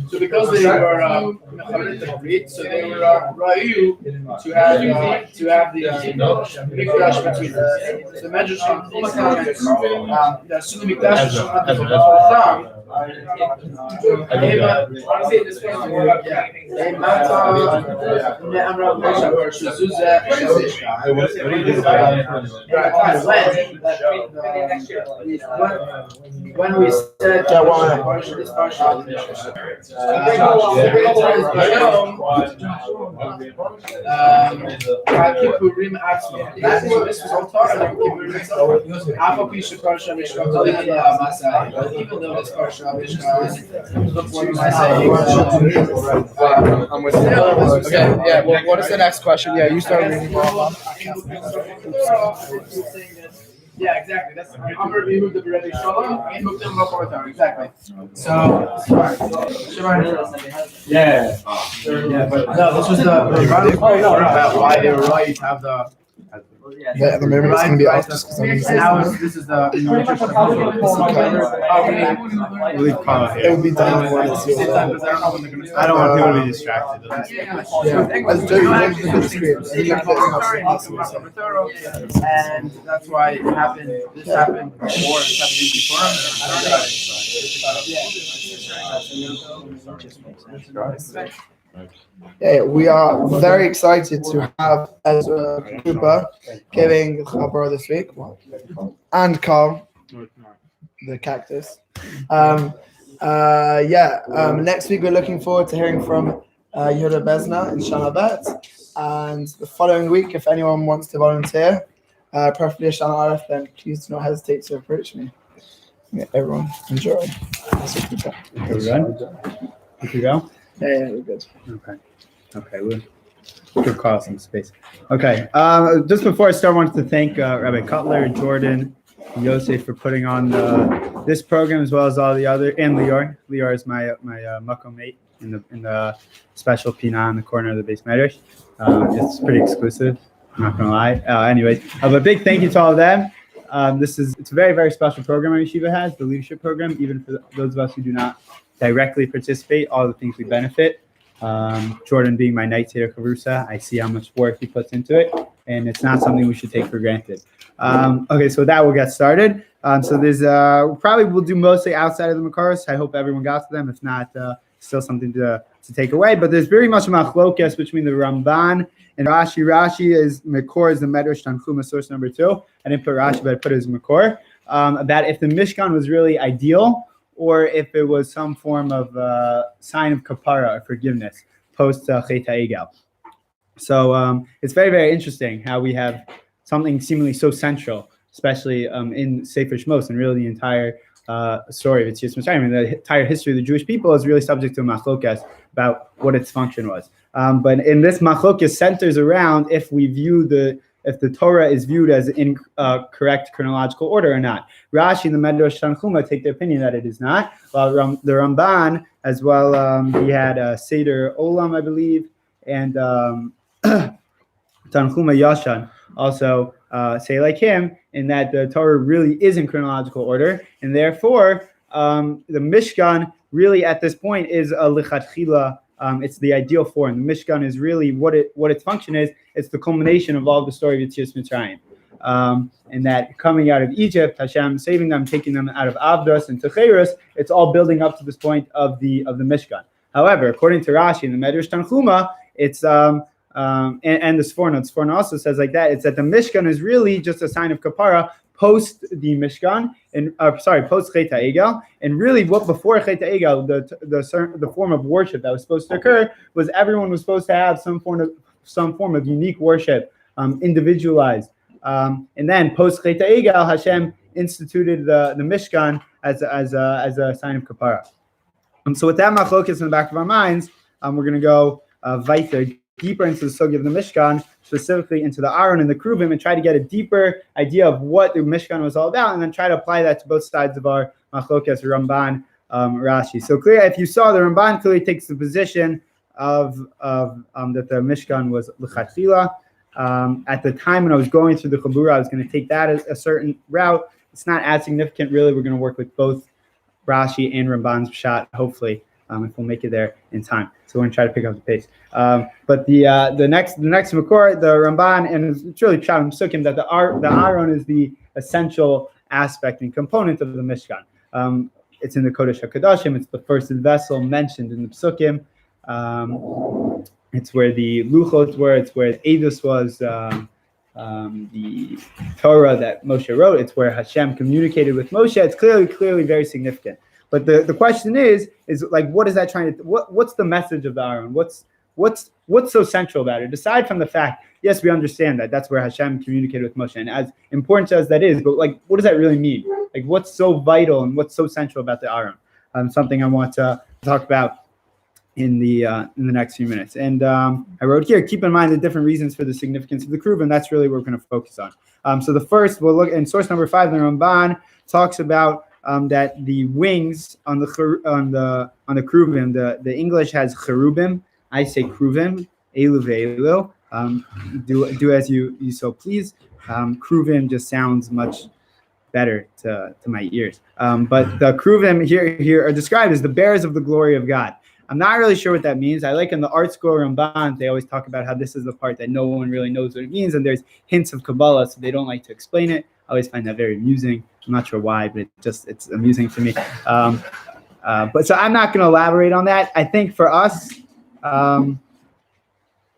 So because they were so they were Rayu to have the Mikdash between them. So the Medrashim the Sunni Mikdash when we said this Parshat, this was all talking about even though this Parshat I'm with you. Okay, yeah, well, what is the next question? Yeah, you start reading. Yeah, exactly. That's Amr removed the Beredi Shalom and moved them up order. Exactly. So, yeah, but no, this was the about why they were right to have the. Yeah, the movement is going to be off just because And now this is the. it will be done when it's your I don't want people to be distracted. And that's why it happened. This happened before. This happened before. Yeah, we are very excited to have Ezra Cooper giving Chabra this week, and Carl, the cactus. Next week we're looking forward to hearing from Yehuda Bezna in Shana Bet, and the following week, if anyone wants to volunteer, preferably a Shana Aleph, then please do not hesitate to approach me. Yeah, everyone, enjoy. Are we done? We could go? Yeah, we're good. Okay, we'll give Carl some space. Okay, just before I start, I wanted to thank Rabbi Cutler, Jordan, and Yosef for putting on this program, as well as all the other, and Lior. Lior is my Makom mate in the special Pina in the corner of the base medrash. It's pretty exclusive, I'm not gonna lie. Anyways, a big thank you to all of them. It's a very, very special program our yeshiva has, the leadership program, even for those of us who do not directly participate, all the things we benefit. Jordan being my night Seder Chavrusa, I see how much work he puts into it, and it's not something we should take for granted. Okay, so that will get started. So there's probably we'll do mostly outside of the Makaros. I hope everyone got to them. If not, still something to take away. But there's very much a machlokas between the Ramban and Rashi. Rashi is Makor is the Medrash Tanchuma source number 2. I didn't put Rashi, but I put it as Makor. About if the Mishkan was really ideal, or if it was some form of sign of kapara or forgiveness post Chet HaEgel. So it's very, very interesting how we have something seemingly so central, especially in Sefer Shmos and really the entire story of Yetzias Mitzrayim. And the entire history of the Jewish people is really subject to a machlokas about what its function was. But in this machlokas centers around if the Torah is viewed as in correct chronological order or not. Rashi and the Medrash Tanchuma take the opinion that it is not. While the Ramban as well, he had Seder Olam, I believe, and Tanchuma Yashan also say like him in that the Torah really is in chronological order, and therefore the Mishkan really at this point is a lichatchila. It's the ideal form. The Mishkan is really what its function is. It's the culmination of all the story of Yetzias Mitzrayim. And that coming out of Egypt, Hashem saving them, taking them out of Avdos and Techerus, it's all building up to this point of the Mishkan. However, according to Rashi and the Medrash Tanchuma, it's and the Sforno also says like that. It's that the Mishkan is really just a sign of kapara post the Mishkan, and post Chet HaEgel, and really what before Chet HaEgel, the form of worship that was supposed to occur was everyone was supposed to have some form of unique worship, individualized, and then post Chet HaEgel, Hashem instituted the Mishkan as a sign of kapara. So with that machlokas in the back of our minds, we're going to go weiter, deeper into the sugya of the Mishkan, specifically into the Aron and the Kruvim, and try to get a deeper idea of what the Mishkan was all about, and then try to apply that to both sides of our machlokas, Ramban, Rashi. So clear, if you saw, the Ramban clearly takes the position of that the Mishkan was l'chatchila. At the time when I was going through the Chabura, I was going to take that as a certain route. It's not as significant, really. We're going to work with both Rashi and Ramban's shot, hopefully, if we'll make it there in time. So we're going to try to pick up the pace. But the next Makor, the Ramban, and it's really Pshat and Psukim that the Aron is the essential aspect and component of the Mishkan. It's in the Kodesh HaKadoshim. It's the first vessel mentioned in the Psukim. It's where the Luchot were. It's where the Eidos was, the Torah that Moshe wrote. It's where Hashem communicated with Moshe. It's clearly very significant. But the question is like, what is that trying to? What's the message of the Aron? What's so central about it? Aside from the fact, yes, we understand that that's where Hashem communicated with Moshe, and as important as that is, but like, what does that really mean? Like, what's so vital and what's so central about the Aron? Something I want to talk about in the next few minutes. And I wrote here, keep in mind the different reasons for the significance of the Kruv, and that's really what we're going to focus on. So the first, we'll look in source number 5. The Ramban talks about that the wings on the Kruvim, the English has cherubim. I say Kruvim, elu ve'elu. Do as you so please. Kruvim just sounds much better to my ears. But the Kruvim here are described as the bearers of the glory of God. I'm not really sure what that means. I like in the art school Ramban, they always talk about how this is the part that no one really knows what it means, and there's hints of Kabbalah, so they don't like to explain it. I always find that very amusing. I'm not sure why, but it's amusing to me. But so I'm not going to elaborate on that. I think for us,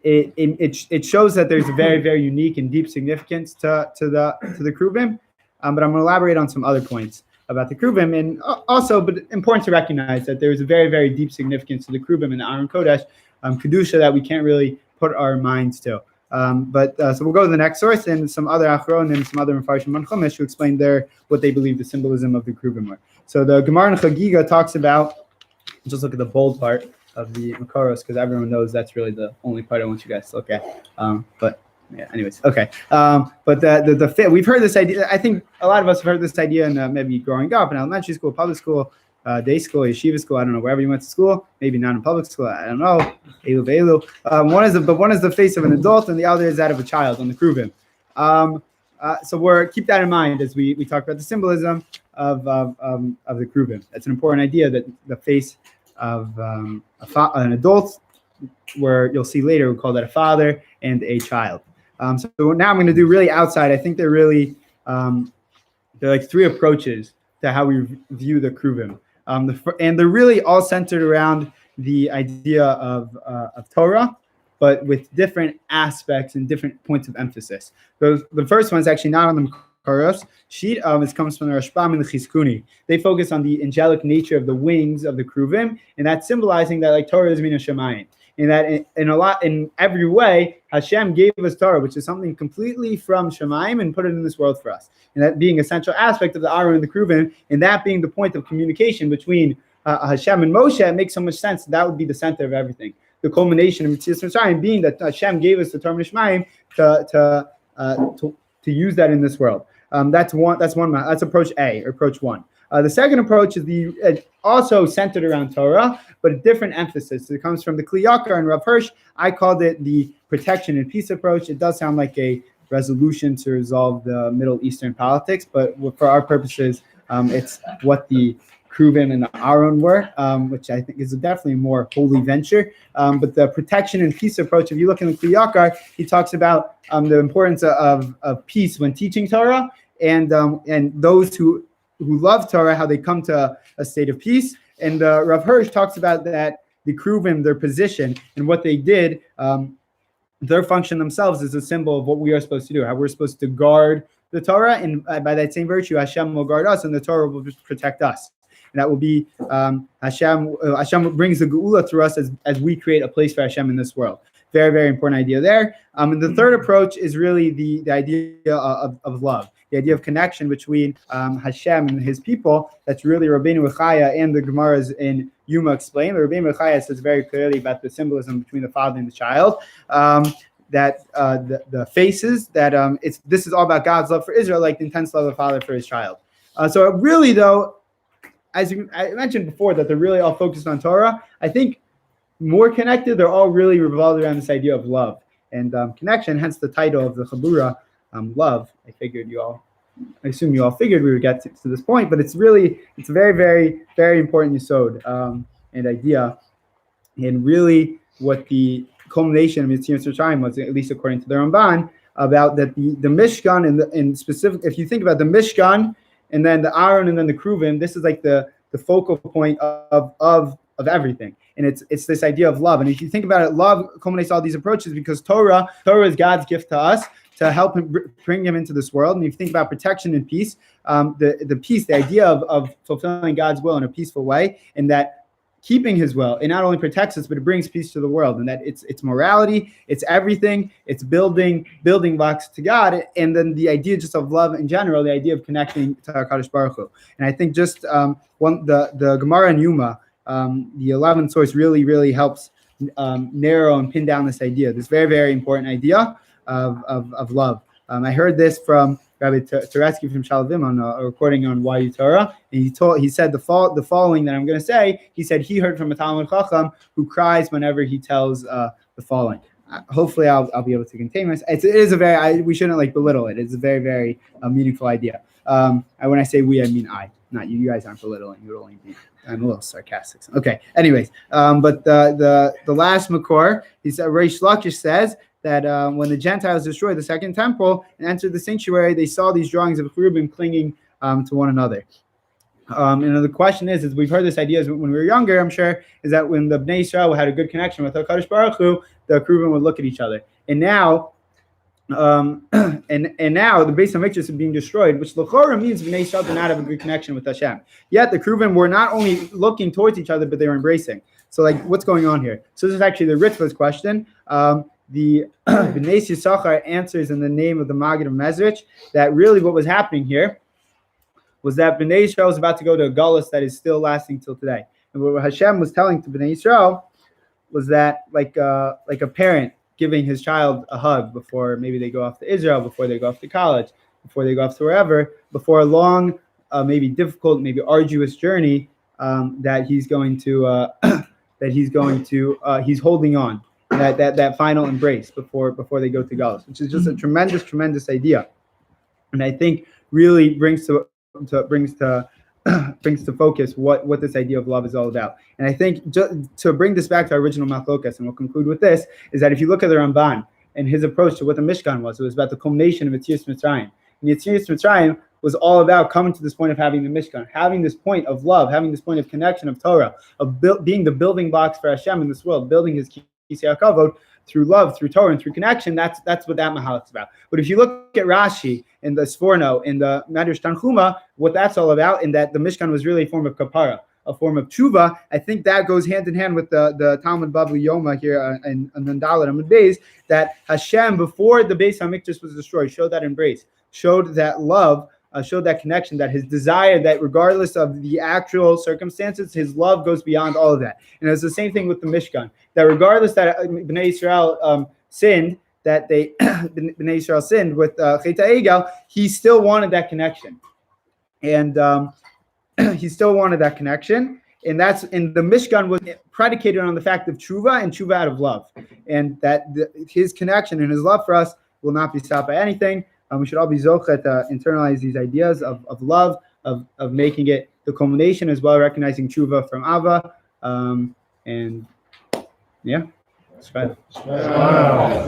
it shows that there's a very, very unique and deep significance to the Kruvim. But I'm going to elaborate on some other points about the Kruvim, and also, but important to recognize that there is a very, very deep significance to the Kruvim and the Aron Kodesh, Kedusha, that we can't really put our minds to. So we'll go to the next source and some other Achron and some other Mefarshim on Chumash who explain what they believe the symbolism of the Kruvim were. So the Gemara in Chagiga talks about, just look at the bold part of the Makaros, because everyone knows that's really the only part I want you guys to look at. But yeah, anyways, okay. But the fit, we've heard this idea. I think a lot of us have heard this idea in maybe growing up in elementary school, public school, day school, yeshiva school. I don't know, wherever you went to school. Maybe not in public school. I don't know. Elu ve'elu. One is the face of an adult, and the other is that of a child on the Kruvim. So keep that in mind as we talk about the symbolism of the Kruvim. That's an important idea, that the face of an adult where you'll see later, we call that a father and a child. So now I'm going to do really outside. I think they're really, they're like three approaches to how we view the Kruvim. And they're really all centered around the idea of Torah, but with different aspects and different points of emphasis. The first one is actually not on the Makaros sheet. It comes from the Rashbam and the Chizkuni. They focus on the angelic nature of the wings of the Kruvim, and that's symbolizing that like Torah is mina Shemayim. And that in every way, Hashem gave us Torah, which is something completely from Shemayim, and put it in this world for us. And that being a central aspect of the Aaron and the Kruvim, and that being the point of communication between Hashem and Moshe, it makes so much sense. That would be the center of everything. The culmination of Mitzvah Mitzrayim being that Hashem gave us the Torah Shemayim to use that in this world. That's one. That's approach A, or approach one. The second approach is also centered around Torah, but a different emphasis. It comes from the Kli Yakar and Rav Hirsch. I called it the protection and peace approach. It does sound like a resolution to resolve the Middle Eastern politics, but for our purposes, it's what the Kruvim and the Aaron were, which I think is definitely a more holy venture. But the protection and peace approach, if you look in the Kli Yakar, he talks about the importance of peace when teaching Torah, and those who love Torah, how they come to a state of peace. And Rav Hirsch talks about that the Kruvim, their position and what they did, their function themselves is a symbol of what we are supposed to do, how we're supposed to guard the Torah, and by that same virtue, Hashem will guard us, and the Torah will protect us. And that will be Hashem brings the Geula through us as we create a place for Hashem in this world. Very, very important idea there. And the third approach is really the idea of love, the idea of connection between Hashem and his people. That's really Rabbeinu Echaya and the Gemaras in Yuma explain. Rabbeinu Echaya says very clearly about the symbolism between the father and the child. That the faces, that this is all about God's love for Israel, like the intense love of the father for his child. So really, though, as I mentioned before, that they're really all focused on Torah. I think more connected, they're all really revolved around this idea of love and connection, hence the title of the Chabura, love. I assume you all figured we would get to this point, but it's a very, very, very important yesod and idea, and really what the culmination of Mitzvah Mitzrayim was, at least according to the Ramban, about that the Mishkan and specific, if you think about the Mishkan and then the Aaron and then the Kruvim, this is like the focal point of everything. And it's this idea of love. And if you think about it, love culminates all these approaches because Torah is God's gift to us to help him bring him into this world. And if you think about protection and peace, the peace, the idea of fulfilling God's will in a peaceful way, and that keeping his will, it not only protects us, but it brings peace to the world. And that it's morality, it's everything, it's building blocks to God. And then the idea just of love in general, the idea of connecting to HaKadosh Baruch Hu. And I think just the Gemara and Yuma, the 11th source really, really helps narrow and pin down this idea, this very, very important idea of love. I heard this from Rabbi Turetsky from Shalavim on a recording on YU Torah, and he said the following that I'm going to say. He said he heard from a Talmud Chacham who cries whenever he tells the following. Hopefully, I'll be able to contain myself. It is a very we shouldn't belittle it. It's a very, very meaningful idea. When I say we, I mean I, not you. You guys aren't belittling. You would only be. I'm a little sarcastic. Okay. Anyways, but the last Makor, he said Reish Lakish says that when the Gentiles destroyed the second temple and entered the sanctuary, they saw these drawings of cherubim clinging to one another. And the question is we've heard this idea when we were younger, I'm sure, is that when the Bnei Yisrael had a good connection with HaKadosh Baruch Hu, the cherubim would look at each other. And now, and now the Beis HaMikdash is being destroyed, which l'chora means Bnei Yisrael did not have a good connection with Hashem. Yet the cherubim were not only looking towards each other, but they were embracing. So what's going on here? So this is actually the Ritva's question. The Bnei Yisachar answers in the name of the Maggid of Mezrich that really what was happening here was that Bnei Yisrael was about to go to a galus that is still lasting till today. And what Hashem was telling to Bnei Yisrael was that like a parent giving his child a hug before maybe they go off to Israel, before they go off to college, before they go off to wherever, before a long, maybe difficult, maybe arduous journey that he's holding on. That final embrace before they go to Galus, which is just a tremendous idea, and I think really brings to brings to focus what this idea of love is all about. And I think to bring this back to our original machlokas, and we'll conclude with this, is that if you look at the Ramban and his approach to what the Mishkan was, it was about the culmination of Yetzias Mitzrayim. And Yetzias Mitzrayim was all about coming to this point of having the Mishkan, having this point of love, having this point of connection of Torah, of being the building blocks for Hashem in this world, building his Kisei HaKavod through love, through Torah, and through connection. That's what that Mahalach is about. But if you look at Rashi in the Sforno, in the Medrash Tanchuma, what that's all about, in that the Mishkan was really a form of kapara, a form of tshuva, I think that goes hand in hand with the Talmud Bavli Yoma here in Nandala and Beis, that Hashem, before the Beis HaMikdash was destroyed, showed that embrace, showed that love, showed that connection, that his desire, that regardless of the actual circumstances, his love goes beyond all of that. And it's the same thing with the Mishkan, that regardless that Bnei Yisrael sinned, that they Bnei Yisrael sinned with Chet HaEgel, he still wanted that connection. And he still wanted that connection. And the Mishkan was predicated on the fact of tshuva and tshuva out of love. And that his connection and his love for us will not be stopped by anything. We should all be zochet to internalize these ideas of love, of making it the culmination, as well, recognizing tshuva from Ava. And yeah, it's right. Wow.